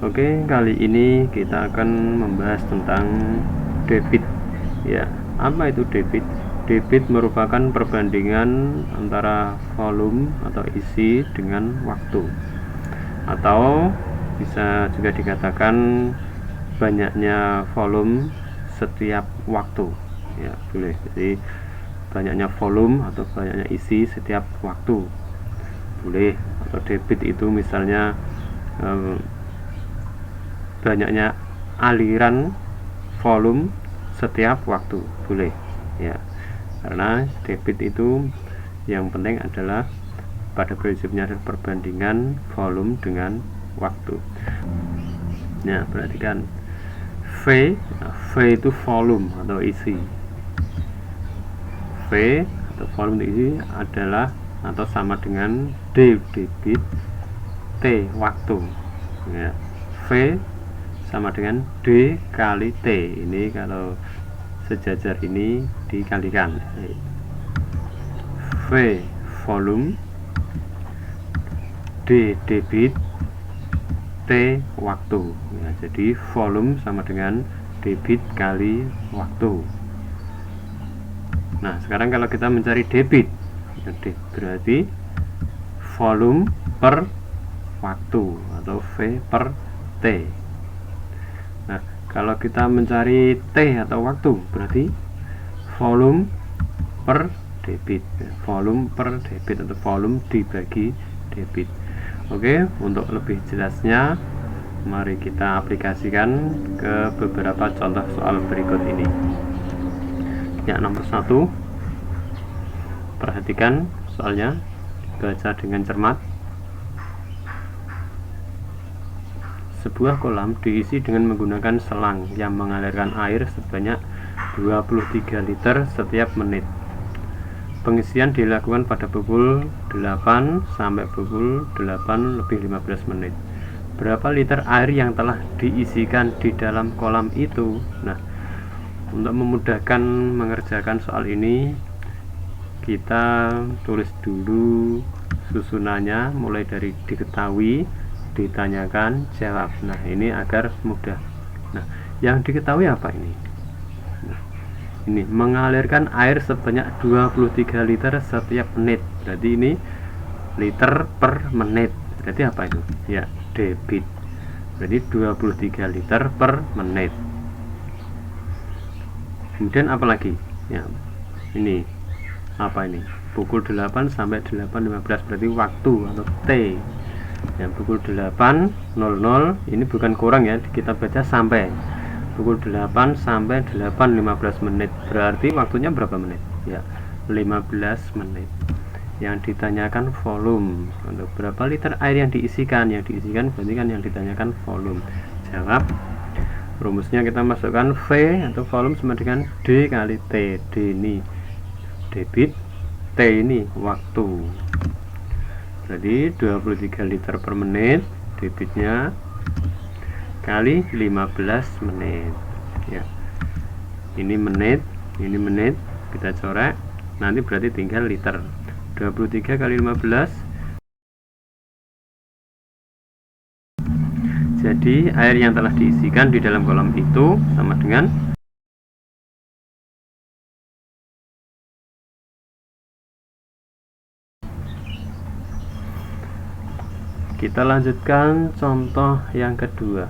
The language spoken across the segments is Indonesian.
Oke, kali ini kita akan membahas tentang debit. Ya, apa itu debit? Debit merupakan perbandingan antara volume atau isi dengan waktu, atau bisa juga dikatakan banyaknya volume setiap waktu. Ya, boleh. Jadi banyaknya volume atau banyaknya isi setiap waktu, boleh. Atau debit itu misalnya banyaknya aliran volume setiap waktu, boleh ya. Karena debit itu yang penting adalah pada prinsipnya adalah perbandingan volume dengan waktu. Nah, perhatikan V. V itu volume atau isi. V atau volume isi adalah atau sama dengan D debit, T waktu ya. V sama dengan D kali T. Ini kalau sejajar ini dikalikan. V volume, D debit, T waktu ya. Jadi volume sama dengan debit kali waktu. Nah, sekarang kalau kita mencari debit, berarti volume per waktu atau V per T. Nah, kalau kita mencari T atau waktu, berarti volume per debit. Volume per debit atau volume dibagi debit. Oke, untuk lebih jelasnya mari kita aplikasikan ke beberapa contoh soal berikut ini. Ya, nomor 1. Perhatikan soalnya, baca dengan cermat. Sebuah kolam diisi dengan menggunakan selang yang mengalirkan air sebanyak 23 liter setiap menit. Pengisian dilakukan pada pukul 8 sampai pukul 8:15 menit. Berapa liter air yang telah diisikan di dalam kolam itu? Nah, untuk memudahkan mengerjakan soal ini, kita tulis dulu susunannya mulai dari diketahui, ditanyakan, jawab. Nah, ini agar mudah. Nah, yang diketahui apa ini? Nah, ini mengalirkan air sebanyak 23 liter setiap menit. Berarti ini liter per menit. Berarti apa itu? Ya, debit. Berarti 23 liter per menit. Kemudian apa lagi? Ya, ini apa ini? Pukul 8 sampai 8:15 berarti waktu atau T. Ya, pukul 8.00 ini bukan kurang ya, kita baca sampai pukul 8 sampai 8:15 menit. Berarti waktunya berapa menit? Ya, 15 menit. Yang ditanyakan volume, untuk berapa liter air yang diisikan. Yang diisikan berarti kan yang ditanyakan volume. Jawab. Rumusnya kita masukkan V atau volume sama dengan D kali T. D ini debit, T ini waktu. Berarti 23 liter per menit debitnya kali 15 menit ya. Ini menit, kita coret. Nanti berarti tinggal liter. 23 kali 15. Jadi air yang telah diisikan di dalam kolam itu sama dengan kita lanjutkan contoh yang kedua.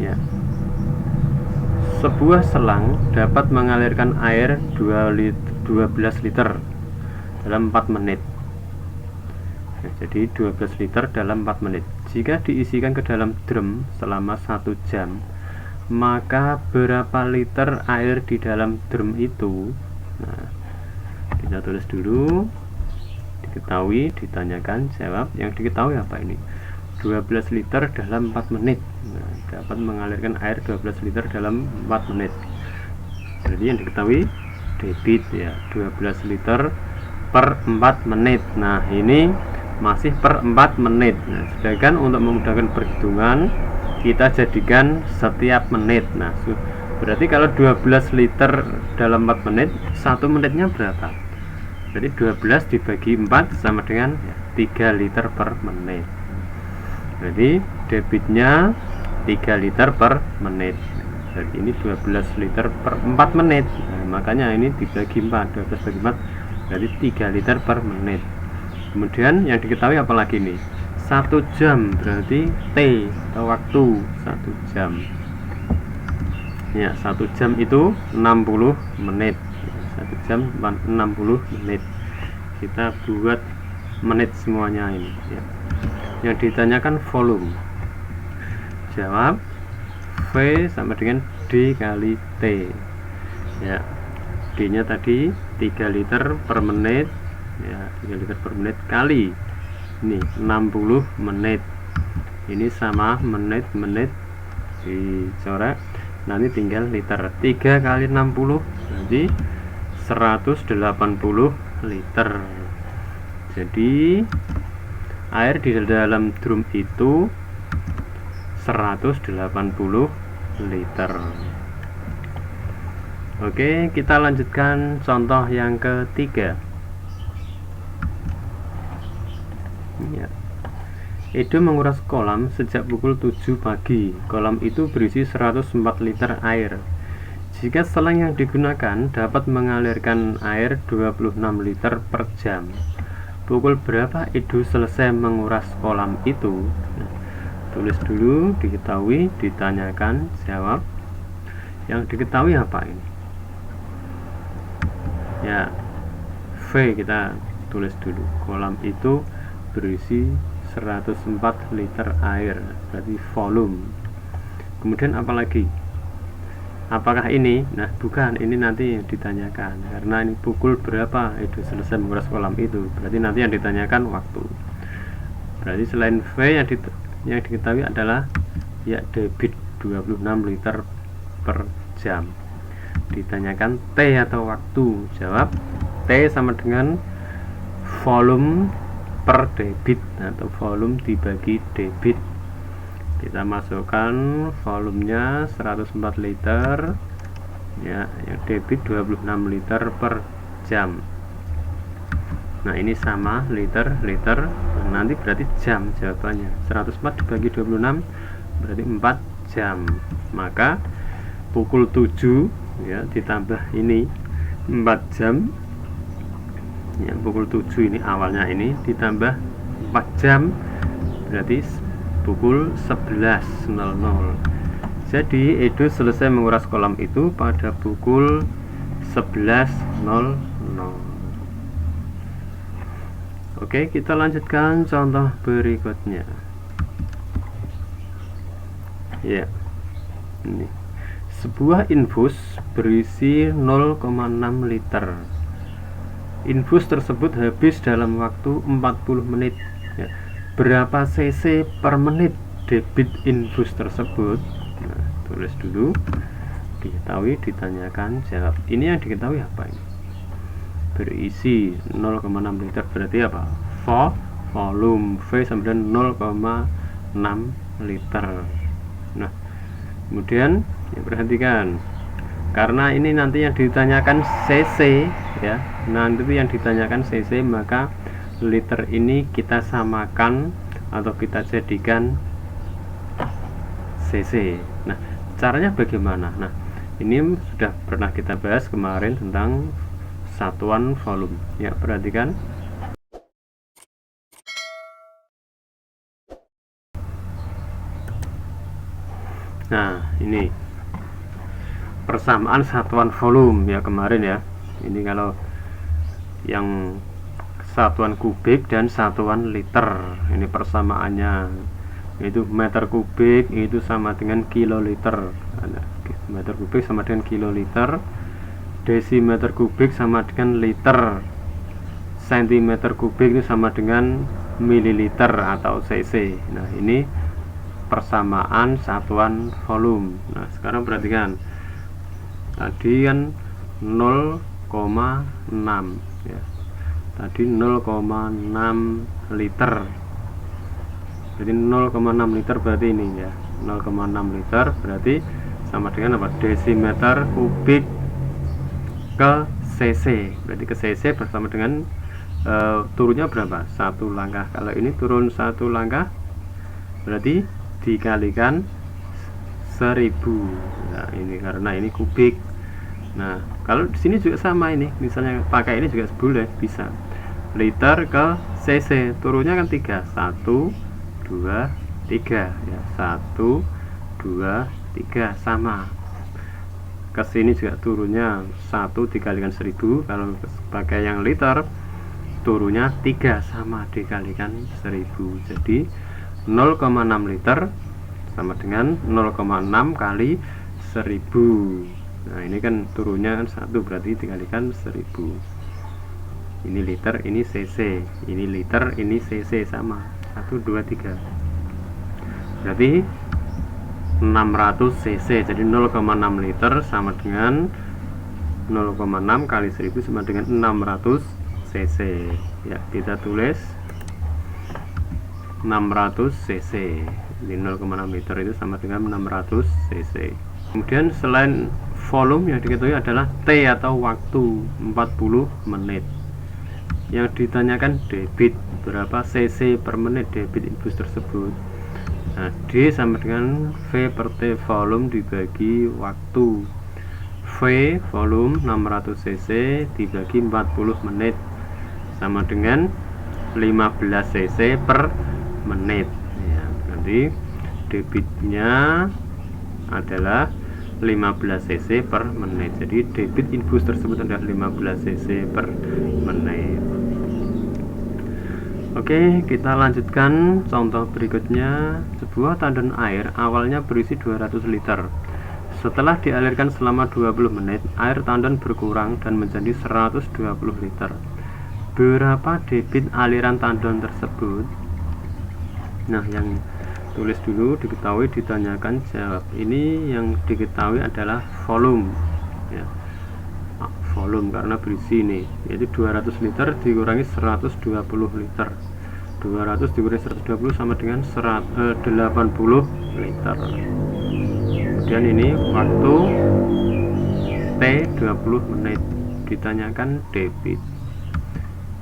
Ya. Sebuah selang dapat mengalirkan air 12 liter dalam 4 menit. Ya, jadi 12 liter dalam 4 menit. Jika diisikan ke dalam drum selama 1 jam, maka berapa liter air di dalam drum itu? Nah, kita tulis dulu. Diketahui, ditanyakan, jawab. Yang diketahui apa ini? 12 liter dalam 4 menit. Nah, dapat mengalirkan air 12 liter dalam 4 menit. Jadi yang diketahui debit ya, 12 liter per 4 menit. Nah, ini masih per 4 menit. Nah, sedangkan untuk memudahkan perhitungan, kita jadikan setiap menit. Nah, berarti kalau 12 liter dalam 4 menit, 1 menitnya berapa? Jadi 12 dibagi 4 sama dengan 3 liter per menit. Jadi debitnya 3 liter per menit. Jadi ini 12 liter per 4 menit. Nah, makanya ini dibagi 4, 12 bagi 4 berarti 3 liter per menit. Kemudian yang diketahui apalagi nih, 1 jam berarti T atau waktu 1 jam. Ya, 1 jam itu 60 menit. 1 jam 60 menit. Kita buat menit semuanya ini ya. Yang ditanyakan volume. Jawab V sama dengan D kali T. Ya. D nya tadi 3 liter per menit ya, 3 liter per menit kali ini 60 menit. Ini sama menit dicoret, nanti tinggal liter. 3 kali 60 jadi 180 liter. Jadi air di dalam drum itu 180 liter. Oke, kita lanjutkan contoh yang ketiga ya. Edo menguras kolam sejak pukul 7 pagi. Kolam itu berisi 104 liter air. Jika selang yang digunakan dapat mengalirkan air 26 liter per jam, pukul berapa Edo selesai menguras kolam itu? Nah, tulis dulu, diketahui, ditanyakan, jawab. Yang diketahui apa ini? Ya, V kita tulis dulu. Kolam itu berisi 104 liter air, berarti volume. Kemudian apalagi? Apakah ini? Nah, bukan, ini nanti yang ditanyakan. Karena ini pukul berapa Edo selesai menguras kolam itu, berarti nanti yang ditanyakan waktu. Berarti selain V yang diketahui adalah ya debit 26 liter per jam. Ditanyakan T atau waktu. Jawab T sama dengan volume per debit atau volume dibagi debit. Kita masukkan volumenya 104 liter ya, yang debit 26 liter per jam. Nah, ini sama liter. Nah, nanti berarti jam jawabannya. 104 dibagi 26 berarti 4 jam. Maka pukul 7 ya ditambah ini 4 jam ya, pukul 7 ini awalnya ini ditambah 4 jam berarti pukul 11.00. Jadi Edo selesai menguras kolam itu pada pukul 11.00. Oke, kita lanjutkan contoh berikutnya ya. Ini sebuah infus berisi 0,6 liter. Infus tersebut habis dalam waktu 40 menit ya. Berapa cc per menit debit infus tersebut? Nah, tulis dulu, diketahui, ditanyakan, jawab. Ini yang diketahui apa ini? Berisi 0,6 liter berarti apa? Volume. V sama dengan 0,6 liter. Nah, kemudian ya, perhatikan, karena ini nanti yang ditanyakan cc ya, nanti yang ditanyakan cc, maka liter ini kita samakan atau kita jadikan cc. Nah, caranya bagaimana? Nah, ini sudah pernah kita bahas kemarin tentang satuan volume ya, perhatikan. Nah, ini persamaan satuan volume ya kemarin ya. Ini kalau yang satuan kubik dan satuan liter, ini persamaannya, itu meter kubik itu sama dengan kiloliter. Meter kubik sama dengan kiloliter, desimeter kubik sama dengan liter, sentimeter kubik itu sama dengan mililiter atau cc. Nah, ini persamaan satuan volume. Nah, sekarang perhatikan, tadi kan 0,6 ya, tadi 0,6 liter. Jadi 0,6 liter berarti ini ya, 0,6 liter berarti sama dengan apa? Desimeter kubik ke cc, berarti ke cc bersama dengan turunnya berapa? 1 langkah. Kalau ini turun 1 langkah berarti dikalikan 1000. Nah, ini karena ini kubik. Nah, kalau di sini juga sama, ini misalnya pakai ini juga boleh, bisa. Liter ke cc, turunnya kan 3, 1 2 3 ya, 1 2 3 sama. Kesini juga turunnya 1 dikalikan 1000. Kalau pakai yang liter turunnya 3 sama, dikalikan 1000. Jadi 0,6 liter sama dengan 0,6 kali 1000. Nah, ini kan turunnya kan 1, berarti dikalikan 1000. Ini liter, ini cc. Ini liter, ini cc, sama 1 2 3. Berarti 600 cc. Jadi 0,6 liter sama dengan 0,6 kali 1000 sama dengan 600 cc. Ya, kita tulis 600 cc. Jadi 0,6 liter itu sama dengan 600 cc. Kemudian selain volume yang diketahui adalah T atau waktu 40 menit. Yang ditanyakan debit, berapa cc per menit debit infus tersebut. Nah, D sama dengan V per T, volume dibagi waktu. V volume 600 cc dibagi 40 menit sama dengan 15 cc per menit ya, berarti debitnya adalah 15 cc per menit. Jadi debit infus tersebut adalah 15 cc per menit. Oke, kita lanjutkan contoh berikutnya. Sebuah tandon air awalnya berisi 200 liter. Setelah dialirkan selama 20 menit, air tandon berkurang dan menjadi 120 liter. Berapa debit aliran tandon tersebut? Nah, yang tulis dulu diketahui, ditanyakan jawab. Ini yang diketahui adalah volume ya. Volume karena berisi ini, yaitu 200 liter dikurangi 120 liter. 200 dikurangi 120 sama dengan 80 liter. Kemudian ini waktu T 20 menit. Ditanyakan debit.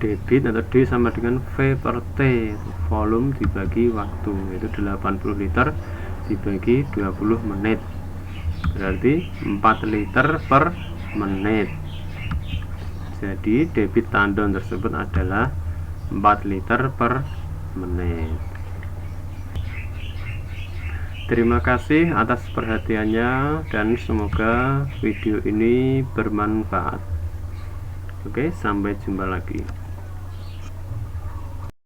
Debit atau D sama dengan V per T, volume dibagi waktu, yaitu 80 liter dibagi 20 menit. Berarti 4 liter per menit. Jadi debit tandon tersebut adalah 4 liter per menit. Terima kasih atas perhatiannya dan semoga video ini bermanfaat. Oke, sampai jumpa lagi.